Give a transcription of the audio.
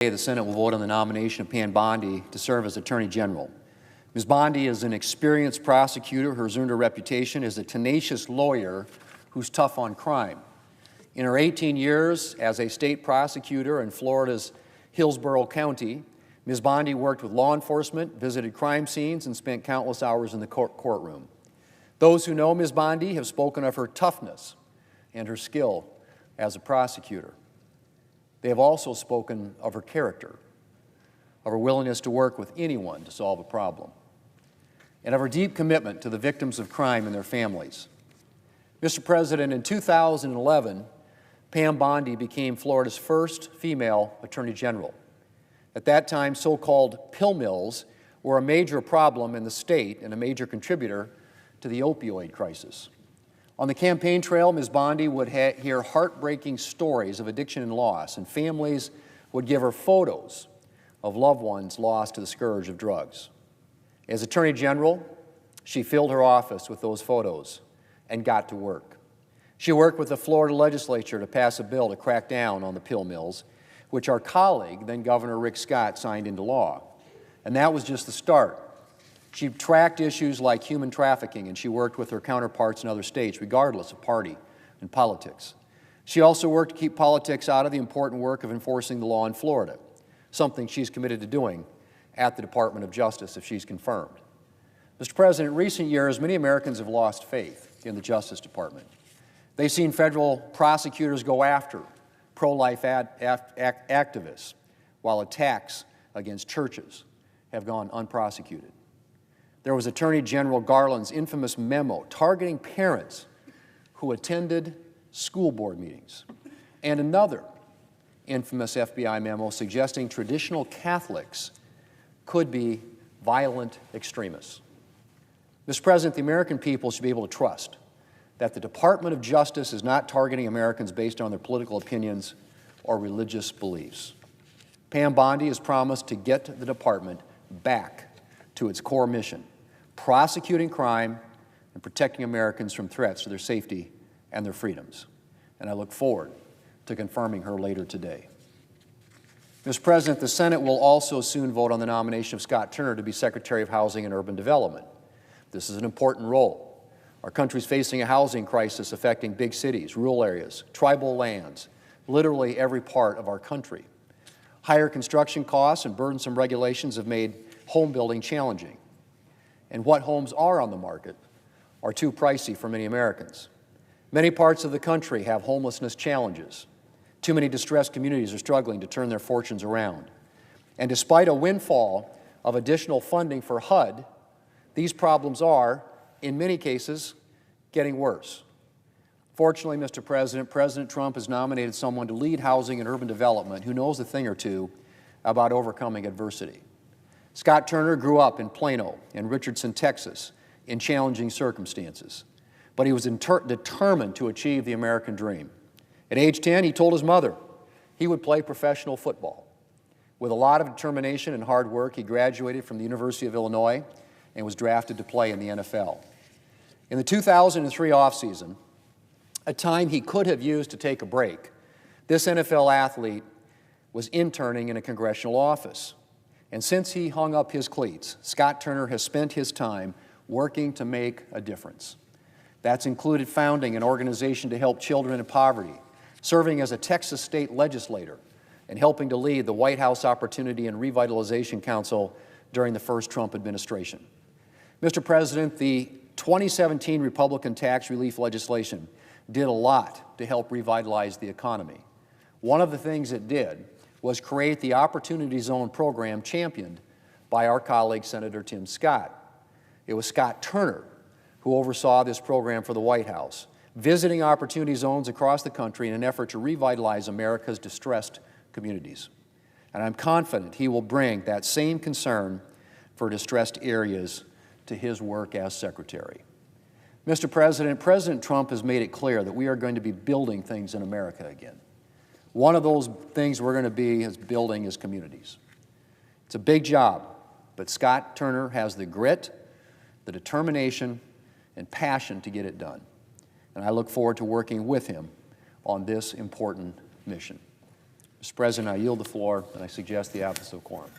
The Senate will vote on the nomination of Pam Bondi to serve as Attorney General. Ms. Bondi is an experienced prosecutor who has earned a reputation as a tenacious lawyer who's tough on crime. In her 18 years as a state prosecutor in Florida's Hillsborough County, Ms. Bondi worked with law enforcement, visited crime scenes, and spent countless hours in the courtroom. Those who know Ms. Bondi have spoken of her toughness and her skill as a prosecutor. They have also spoken of her character, of her willingness to work with anyone to solve a problem, and of her deep commitment to the victims of crime and their families. Mr. President, in 2011, Pam Bondi became Florida's first female Attorney General. At that time, so-called pill mills were a major problem in the state and a major contributor to the opioid crisis. On the campaign trail, Ms. Bondi would hear heartbreaking stories of addiction and loss, and families would give her photos of loved ones lost to the scourge of drugs. As Attorney General, she filled her office with those photos and got to work. She worked with the Florida legislature to pass a bill to crack down on the pill mills, which our colleague, then Governor Rick Scott, signed into law. And that was just the start. She tracked issues like human trafficking, and she worked with her counterparts in other states, regardless of party and politics. She also worked to keep politics out of the important work of enforcing the law in Florida, something she's committed to doing at the Department of Justice if she's confirmed. Mr. President, in recent years, many Americans have lost faith in the Justice Department. They've seen federal prosecutors go after pro-life activists, while attacks against churches have gone unprosecuted. There was Attorney General Garland's infamous memo targeting parents who attended school board meetings, and another infamous FBI memo suggesting traditional Catholics could be violent extremists. Mr. President, the American people should be able to trust that the Department of Justice is not targeting Americans based on their political opinions or religious beliefs. Pam Bondi has promised to get the department back to its core mission, prosecuting crime and protecting Americans from threats to their safety and their freedoms. And I look forward to confirming her later today. Mr. President, the Senate will also soon vote on the nomination of Scott Turner to be Secretary of Housing and Urban Development. This is an important role. Our country's facing a housing crisis affecting big cities, rural areas, tribal lands, literally every part of our country. Higher construction costs and burdensome regulations have made home building challenging. And what homes are on the market are too pricey for many Americans. Many parts of the country have homelessness challenges. Too many distressed communities are struggling to turn their fortunes around. And despite a windfall of additional funding for HUD, these problems are, in many cases, getting worse. Fortunately, Mr. President, President Trump has nominated someone to lead housing and urban development who knows a thing or two about overcoming adversity. Scott Turner grew up in Plano and Richardson, Texas, in challenging circumstances, but he was determined to achieve the American dream. At age 10, he told his mother he would play professional football. With a lot of determination and hard work, he graduated from the University of Illinois and was drafted to play in the NFL. In the 2003 offseason, a time he could have used to take a break, this NFL athlete was interning in a congressional office. And since he hung up his cleats, Scott Turner has spent his time working to make a difference. That's included founding an organization to help children in poverty, serving as a Texas state legislator, and helping to lead the White House Opportunity and Revitalization Council during the first Trump administration. Mr. President, the 2017 Republican tax relief legislation did a lot to help revitalize the economy. One of the things it did was create the Opportunity Zone program championed by our colleague, Senator Tim Scott. It was Scott Turner who oversaw this program for the White House, visiting Opportunity Zones across the country in an effort to revitalize America's distressed communities. And I'm confident he will bring that same concern for distressed areas to his work as Secretary. Mr. President, President Trump has made it clear that we are going to be building things in America again. One of those things we're going to be building is communities. It's a big job, but Scott Turner has the grit, the determination, and passion to get it done. And I look forward to working with him on this important mission. Mr. President, I yield the floor, and I suggest the absence of quorum.